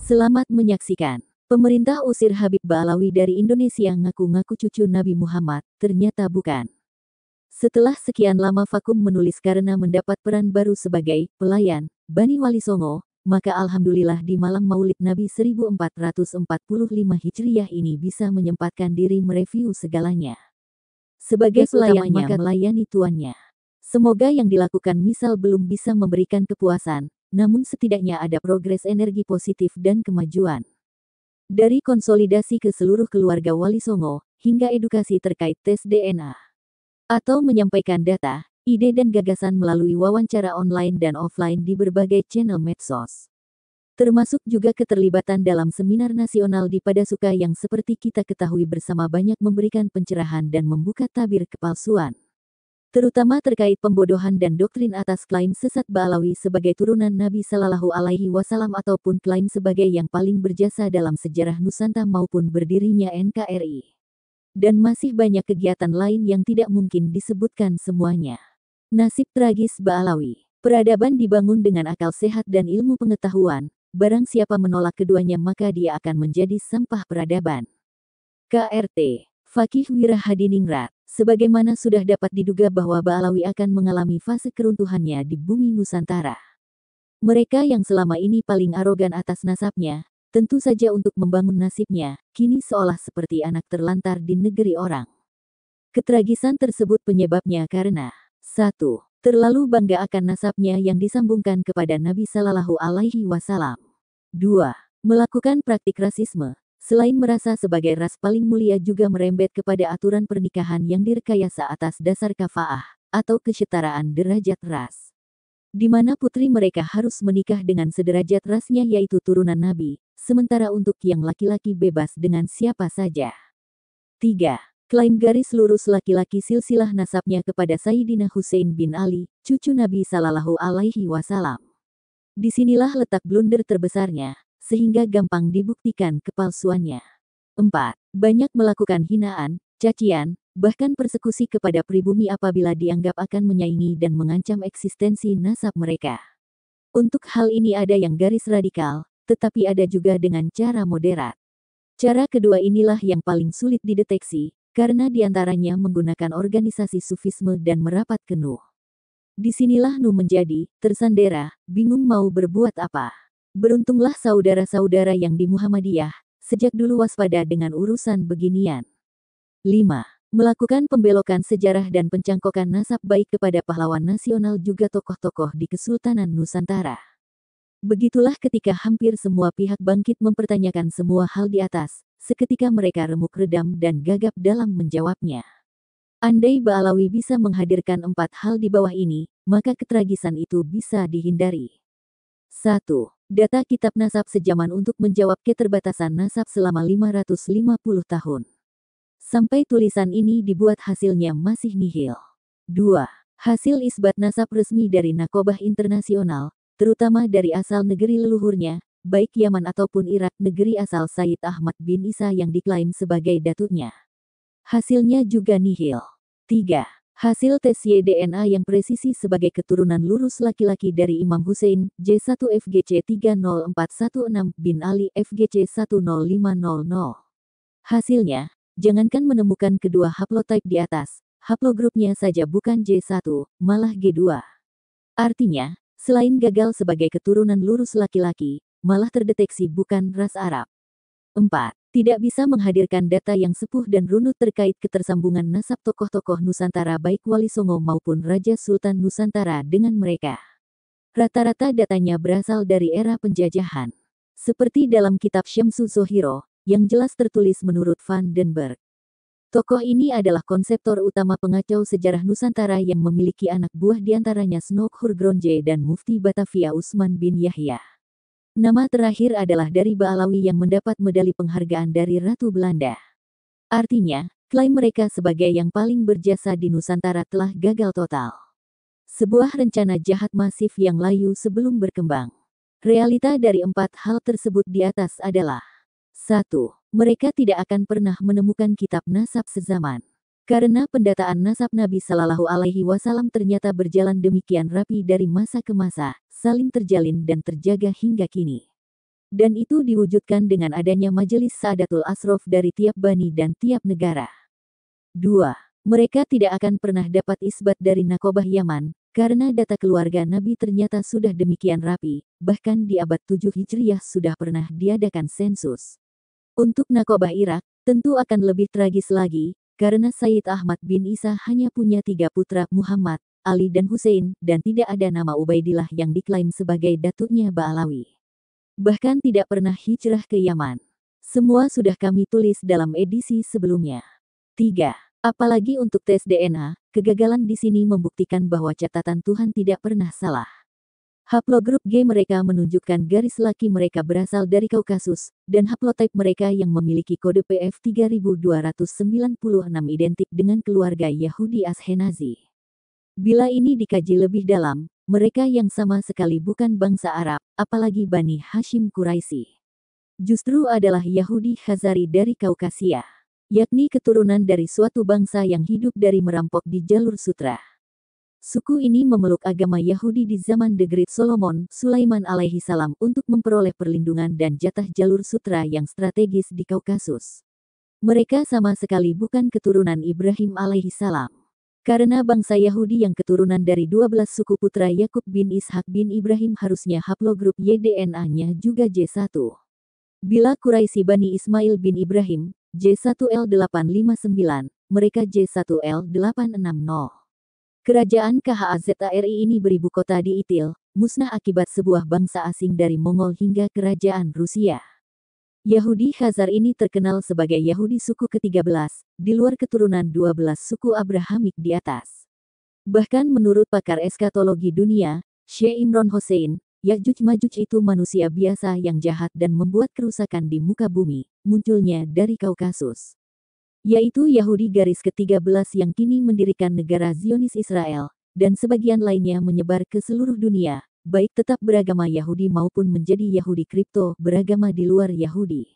Selamat menyaksikan. Pemerintah usir Habib Ba'alawi dari Indonesia, ngaku-ngaku cucu Nabi Muhammad, ternyata bukan. Setelah sekian lama vakum menulis karena mendapat peran baru sebagai pelayan Bani Wali Songo, maka alhamdulillah di malam Maulid Nabi 1445 Hijriah ini bisa menyempatkan diri mereview segalanya. Sebagai pelayan maka melayani tuannya. Semoga yang dilakukan misal belum bisa memberikan kepuasan, namun setidaknya ada progres energi positif dan kemajuan. Dari konsolidasi ke seluruh keluarga Wali Songo, hingga edukasi terkait tes DNA. Atau menyampaikan data, ide dan gagasan melalui wawancara online dan offline di berbagai channel medsos. Termasuk juga keterlibatan dalam seminar nasional di Padasuka yang seperti kita ketahui bersama banyak memberikan pencerahan dan membuka tabir kepalsuan. Terutama terkait pembodohan dan doktrin atas klaim sesat Ba'alawi sebagai turunan Nabi Sallallahu Alaihi Wasallam ataupun klaim sebagai yang paling berjasa dalam sejarah Nusantara maupun berdirinya NKRI. Dan masih banyak kegiatan lain yang tidak mungkin disebutkan semuanya. Nasib tragis Ba'alawi. Peradaban dibangun dengan akal sehat dan ilmu pengetahuan, barang siapa menolak keduanya maka dia akan menjadi sampah peradaban. KRT. Fakih Wirahadiningrat. Sebagaimana sudah dapat diduga bahwa Ba'alawi akan mengalami fase keruntuhannya di bumi Nusantara. Mereka yang selama ini paling arogan atas nasabnya, tentu saja untuk membangun nasibnya, kini seolah seperti anak terlantar di negeri orang. Ketragisan tersebut penyebabnya karena 1. Terlalu bangga akan nasabnya yang disambungkan kepada Nabi Sallallahu Alaihi Wasallam. 2. Melakukan praktik rasisme. Selain merasa sebagai ras paling mulia juga merembet kepada aturan pernikahan yang direkayasa atas dasar kafaah, atau kesetaraan derajat ras. Di mana putri mereka harus menikah dengan sederajat rasnya yaitu turunan Nabi, sementara untuk yang laki-laki bebas dengan siapa saja. 3. Klaim garis lurus laki-laki silsilah nasabnya kepada Sayyidina Husain bin Ali, cucu Nabi Sallallahu Alaihi Wasallam. Disinilah letak blunder terbesarnya, sehingga gampang dibuktikan kepalsuannya. 4. Banyak melakukan hinaan, cacian, bahkan persekusi kepada pribumi apabila dianggap akan menyaingi dan mengancam eksistensi nasab mereka. Untuk hal ini ada yang garis radikal, tetapi ada juga dengan cara moderat. Cara kedua inilah yang paling sulit dideteksi, karena diantaranya menggunakan organisasi sufisme dan merapat ke Nuh. Disinilah Nuh menjadi tersandera, bingung mau berbuat apa. Beruntunglah saudara-saudara yang di Muhammadiyah, sejak dulu waspada dengan urusan beginian. 5. Melakukan pembelokan sejarah dan pencangkokan nasab baik kepada pahlawan nasional juga tokoh-tokoh di Kesultanan Nusantara. Begitulah ketika hampir semua pihak bangkit mempertanyakan semua hal di atas, seketika mereka remuk redam dan gagap dalam menjawabnya. Andai Ba'alawi bisa menghadirkan 4 hal di bawah ini, maka ketragisan itu bisa dihindari. 1. Data kitab nasab sejaman untuk menjawab keterbatasan nasab selama 550 tahun. Sampai tulisan ini dibuat hasilnya masih nihil. 2. Hasil isbat nasab resmi dari Nakobah Internasional, terutama dari asal negeri leluhurnya, baik Yaman ataupun Irak negeri asal Said Ahmad bin Isa yang diklaim sebagai datuknya. Hasilnya juga nihil. 3. Hasil tes YDNA yang presisi sebagai keturunan lurus laki-laki dari Imam Hussein, J1 FGC 30416 bin Ali FGC 10500. Hasilnya, jangankan menemukan kedua haplotype di atas, haplogrupnya saja bukan J1, malah G2. Artinya, selain gagal sebagai keturunan lurus laki-laki, malah terdeteksi bukan ras Arab. 4. Tidak bisa menghadirkan data yang sepuh dan runut terkait ketersambungan nasab tokoh-tokoh Nusantara baik Wali Songo maupun Raja Sultan Nusantara dengan mereka. Rata-rata datanya berasal dari era penjajahan. Seperti dalam kitab Syamsu Zohiro, yang jelas tertulis menurut Van den Berg. Tokoh ini adalah konseptor utama pengacau sejarah Nusantara yang memiliki anak buah diantaranya Snoek Hurgronje dan Mufti Batavia Usman bin Yahya. Nama terakhir adalah dari Ba'alawi yang mendapat medali penghargaan dari Ratu Belanda. Artinya, klaim mereka sebagai yang paling berjasa di Nusantara telah gagal total. Sebuah rencana jahat masif yang layu sebelum berkembang. Realita dari 4 hal tersebut di atas adalah 1. Mereka tidak akan pernah menemukan kitab nasab sezaman. Karena pendataan nasab Nabi Sallallahu Alaihi Wasallam ternyata berjalan demikian rapi dari masa ke masa, saling terjalin dan terjaga hingga kini. Dan itu diwujudkan dengan adanya Majelis Saadatul Ashraf dari tiap bani dan tiap negara. 2. Mereka tidak akan pernah dapat isbat dari Nakobah Yaman, karena data keluarga Nabi ternyata sudah demikian rapi, bahkan di abad 7 Hijriah sudah pernah diadakan sensus. Untuk Nakobah Irak, tentu akan lebih tragis lagi, karena Sayyid Ahmad bin Isa hanya punya 3 putra, Muhammad, Ali dan Hussein, dan tidak ada nama Ubaidillah yang diklaim sebagai datuknya Ba'alawi. Bahkan tidak pernah hijrah ke Yaman. Semua sudah kami tulis dalam edisi sebelumnya. 3. Apalagi untuk tes DNA, kegagalan di sini membuktikan bahwa catatan Tuhan tidak pernah salah. Haplogrup G mereka menunjukkan garis laki mereka berasal dari Kaukasus, dan haplotype mereka yang memiliki kode PF 3296 identik dengan keluarga Yahudi Ashkenazi. Bila ini dikaji lebih dalam, mereka yang sama sekali bukan bangsa Arab, apalagi Bani Hashim Quraisy. Justru adalah Yahudi Khazari dari Kaukasia, yakni keturunan dari suatu bangsa yang hidup dari merampok di jalur sutra. Suku ini memeluk agama Yahudi di zaman The Great Solomon, Sulaiman alaihi salam untuk memperoleh perlindungan dan jatah jalur sutra yang strategis di Kaukasus. Mereka sama sekali bukan keturunan Ibrahim alaihi salam. Karena bangsa Yahudi yang keturunan dari 12 suku putra Yakub bin Ishak bin Ibrahim harusnya haplogrup YDNA-nya juga J1. Bila Quraisy Bani Ismail bin Ibrahim, J1L859, mereka J1L860. Kerajaan KHAZARI ini beribu kota di Itil, musnah akibat sebuah bangsa asing dari Mongol hingga kerajaan Rusia. Yahudi Khazar ini terkenal sebagai Yahudi suku ke-13, di luar keturunan 12 suku Abrahamik di atas. Bahkan menurut pakar eskatologi dunia, Syekh Imron Hossein, Ya'juj-Ma'juj itu manusia biasa yang jahat dan membuat kerusakan di muka bumi, munculnya dari Kaukasus. Yaitu Yahudi garis ke-13 yang kini mendirikan negara Zionis Israel, dan sebagian lainnya menyebar ke seluruh dunia, baik tetap beragama Yahudi maupun menjadi Yahudi kripto beragama di luar Yahudi.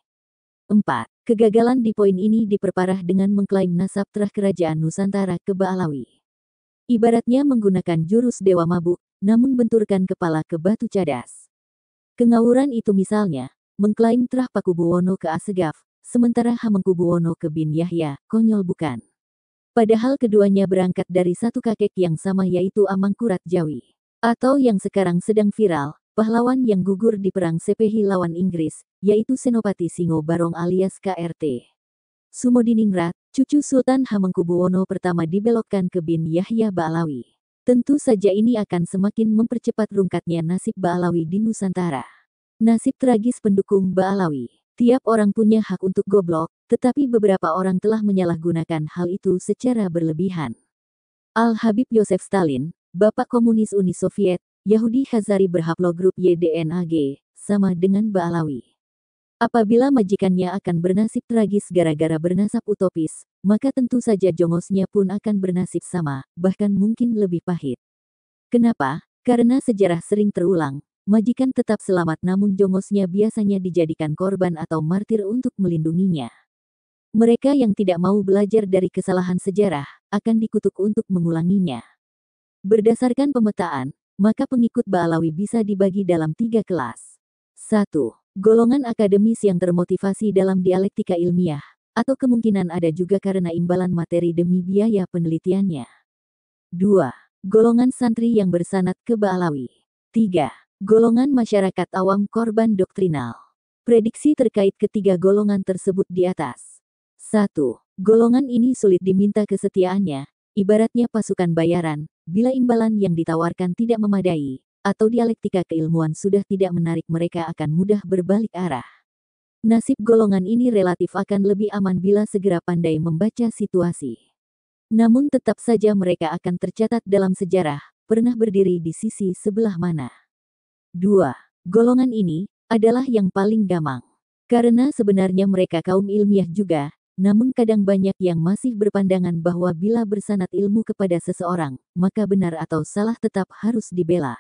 4. Kegagalan di poin ini diperparah dengan mengklaim nasab terah kerajaan Nusantara ke Ba'alawi. Ibaratnya menggunakan jurus dewa mabuk, namun benturkan kepala ke batu cadas. Kengawuran itu misalnya, mengklaim terah Pakubuwono ke Assegaf, sementara Hamengkubuwono ke bin Yahya, konyol bukan? Padahal keduanya berangkat dari satu kakek yang sama yaitu Amangkurat Jawi. Atau yang sekarang sedang viral, pahlawan yang gugur di perang Sepehi lawan Inggris, yaitu Senopati Singo Barong alias KRT. Sumodiningrat, cucu Sultan Hamengkubuwono pertama dibelokkan ke bin Yahya Ba'alawi. Tentu saja ini akan semakin mempercepat rungkatnya nasib Ba'alawi di Nusantara. Nasib tragis pendukung Ba'alawi. Tiap orang punya hak untuk goblok, tetapi beberapa orang telah menyalahgunakan hal itu secara berlebihan. Al-Habib Yosef Stalin, Bapak Komunis Uni Soviet, Yahudi Khazari berhaplogrup YDNAG, sama dengan Ba'alawi. Apabila majikannya akan bernasib tragis gara-gara bernasab utopis, maka tentu saja jongosnya pun akan bernasib sama, bahkan mungkin lebih pahit. Kenapa? Karena sejarah sering terulang, majikan tetap selamat namun jongosnya biasanya dijadikan korban atau martir untuk melindunginya. Mereka yang tidak mau belajar dari kesalahan sejarah, akan dikutuk untuk mengulanginya. Berdasarkan pemetaan, maka pengikut Ba'alawi bisa dibagi dalam 3 kelas. 1. Golongan akademis yang termotivasi dalam dialektika ilmiah, atau kemungkinan ada juga karena imbalan materi demi biaya penelitiannya. 2. Golongan santri yang bersanad ke Ba'alawi. 3. Golongan masyarakat awam korban doktrinal. Prediksi terkait ketiga golongan tersebut di atas. 1. Golongan ini sulit diminta kesetiaannya, ibaratnya pasukan bayaran, bila imbalan yang ditawarkan tidak memadai, atau dialektika keilmuan sudah tidak menarik mereka akan mudah berbalik arah. Nasib golongan ini relatif akan lebih aman bila segera pandai membaca situasi. Namun tetap saja mereka akan tercatat dalam sejarah, pernah berdiri di sisi sebelah mana. 2. Golongan ini adalah yang paling gamang. Karena sebenarnya mereka kaum ilmiah juga, namun kadang banyak yang masih berpandangan bahwa bila bersanad ilmu kepada seseorang, maka benar atau salah tetap harus dibela.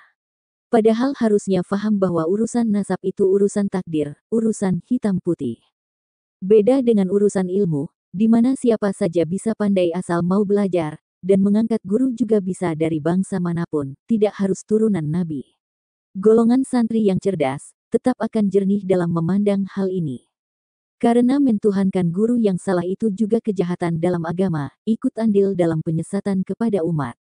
Padahal harusnya faham bahwa urusan nasab itu urusan takdir, urusan hitam putih. Beda dengan urusan ilmu, di mana siapa saja bisa pandai asal mau belajar, dan mengangkat guru juga bisa dari bangsa manapun, tidak harus turunan nabi. Golongan santri yang cerdas, tetap akan jernih dalam memandang hal ini. Karena mentuhankan guru yang salah itu juga kejahatan dalam agama, ikut andil dalam penyesatan kepada umat.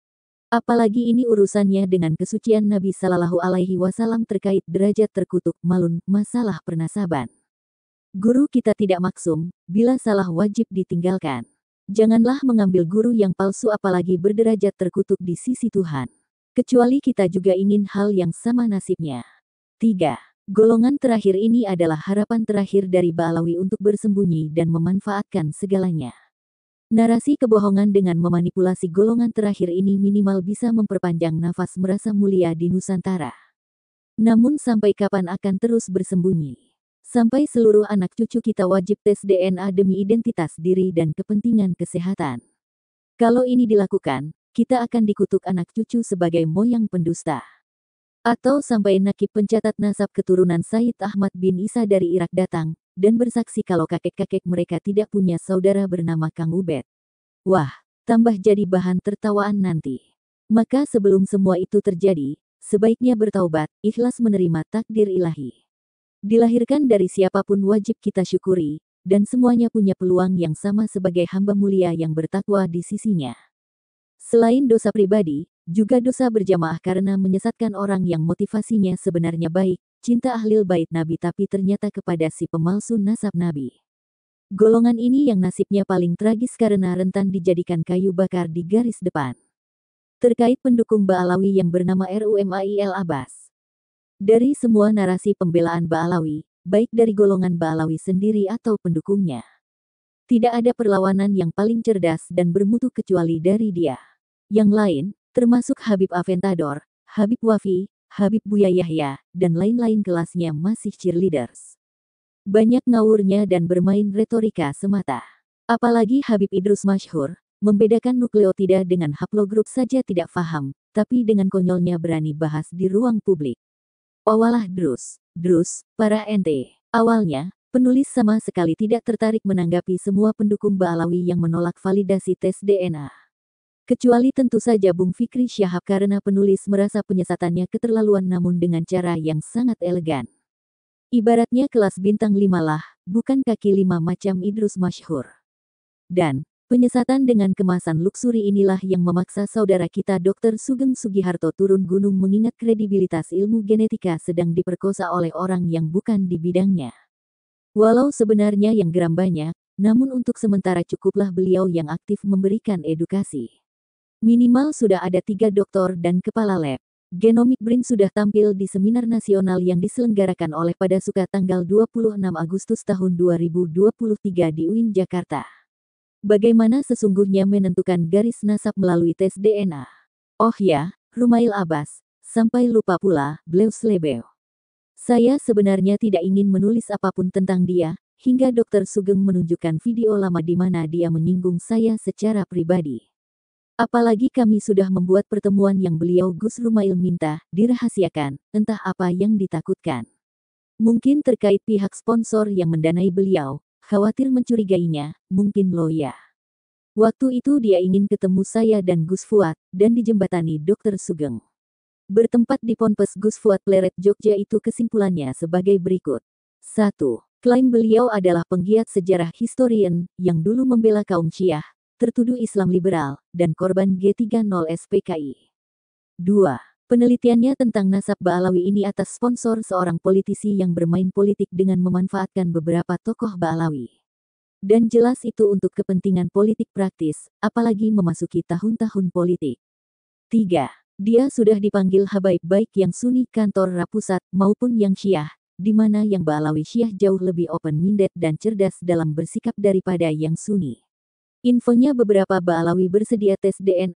Apalagi ini urusannya dengan kesucian Nabi Sallallahu Alaihi Wasallam terkait derajat terkutuk malun, masalah pernasaban. Guru kita tidak maksum, bila salah wajib ditinggalkan. Janganlah mengambil guru yang palsu apalagi berderajat terkutuk di sisi Tuhan. Kecuali kita juga ingin hal yang sama nasibnya. 3. Golongan terakhir ini adalah harapan terakhir dari Ba'alawi untuk bersembunyi dan memanfaatkan segalanya. Narasi kebohongan dengan memanipulasi golongan terakhir ini minimal bisa memperpanjang nafas merasa mulia di Nusantara. Namun sampai kapan akan terus bersembunyi? Sampai seluruh anak cucu kita wajib tes DNA demi identitas diri dan kepentingan kesehatan. Kalau ini dilakukan, kita akan dikutuk anak cucu sebagai moyang pendusta. Atau sampai nakib pencatat nasab keturunan Said Ahmad bin Isa dari Irak datang, dan bersaksi kalau kakek-kakek mereka tidak punya saudara bernama Kang Ubed. Wah, tambah jadi bahan tertawaan nanti. Maka sebelum semua itu terjadi, sebaiknya bertaubat, ikhlas menerima takdir ilahi. Dilahirkan dari siapapun wajib kita syukuri, dan semuanya punya peluang yang sama sebagai hamba mulia yang bertakwa di sisinya. Selain dosa pribadi, juga dosa berjamaah karena menyesatkan orang yang motivasinya sebenarnya baik, cinta ahlil bait Nabi tapi ternyata kepada si pemalsu nasab Nabi. Golongan ini yang nasibnya paling tragis karena rentan dijadikan kayu bakar di garis depan. Terkait pendukung Ba'alawi yang bernama Rumail Abbas. Dari semua narasi pembelaan Ba'alawi, baik dari golongan Ba'alawi sendiri atau pendukungnya, tidak ada perlawanan yang paling cerdas dan bermutu kecuali dari dia. Yang lain, termasuk Habib Aventador, Habib Wafi, Habib Buya Yahya, dan lain-lain kelasnya masih cheerleaders. Banyak ngawurnya dan bermain retorika semata. Apalagi Habib Idrus Masyhur, membedakan nukleotida dengan haplogrup saja tidak paham, tapi dengan konyolnya berani bahas di ruang publik. Wawalah Drus, para ente. Awalnya, penulis sama sekali tidak tertarik menanggapi semua pendukung Ba'alawi yang menolak validasi tes DNA. Kecuali tentu saja Bung Fikri Syahab karena penulis merasa penyesatannya keterlaluan namun dengan cara yang sangat elegan. Ibaratnya kelas bintang 5 lah, bukan kaki 5 macam Idrus Masyhur. Dan, penyesatan dengan kemasan luksuri inilah yang memaksa saudara kita Dr. Sugeng Sugiharto turun gunung mengingat kredibilitas ilmu genetika sedang diperkosa oleh orang yang bukan di bidangnya. Walau sebenarnya yang geram banyak, namun untuk sementara cukuplah beliau yang aktif memberikan edukasi. Minimal sudah ada 3 doktor dan kepala lab. Genomic Brain sudah tampil di seminar nasional yang diselenggarakan oleh Padasuka tanggal 26 Agustus tahun 2023 di UIN Jakarta. Bagaimana sesungguhnya menentukan garis nasab melalui tes DNA? Oh ya, Rumail Abbas, sampai lupa pula, beliau selebeo. Saya sebenarnya tidak ingin menulis apapun tentang dia, hingga Dr. Sugeng menunjukkan video lama di mana dia menyinggung saya secara pribadi. Apalagi kami sudah membuat pertemuan yang beliau Gus Rumail minta, dirahasiakan, entah apa yang ditakutkan. Mungkin terkait pihak sponsor yang mendanai beliau, khawatir mencurigainya, mungkin lo ya. Waktu itu dia ingin ketemu saya dan Gus Fuad, dan dijembatani Dr. Sugeng. Bertempat di Ponpes Gus Fuad Pleret Jogja itu kesimpulannya sebagai berikut. 1. Klaim beliau adalah penggiat sejarah historian, yang dulu membela kaum Syiah, tertuduh Islam liberal, dan korban G30 SPKI. 2. Penelitiannya tentang nasab Ba'alawi ini atas sponsor seorang politisi yang bermain politik dengan memanfaatkan beberapa tokoh Ba'alawi. Dan jelas itu untuk kepentingan politik praktis, apalagi memasuki tahun-tahun politik. 3. Dia sudah dipanggil habaib baik yang Sunni kantor Rapusat maupun yang Syiah, di mana yang Ba'alawi Syiah jauh lebih open-minded dan cerdas dalam bersikap daripada yang Sunni. Infonya beberapa Ba'alawi bersedia tes DNA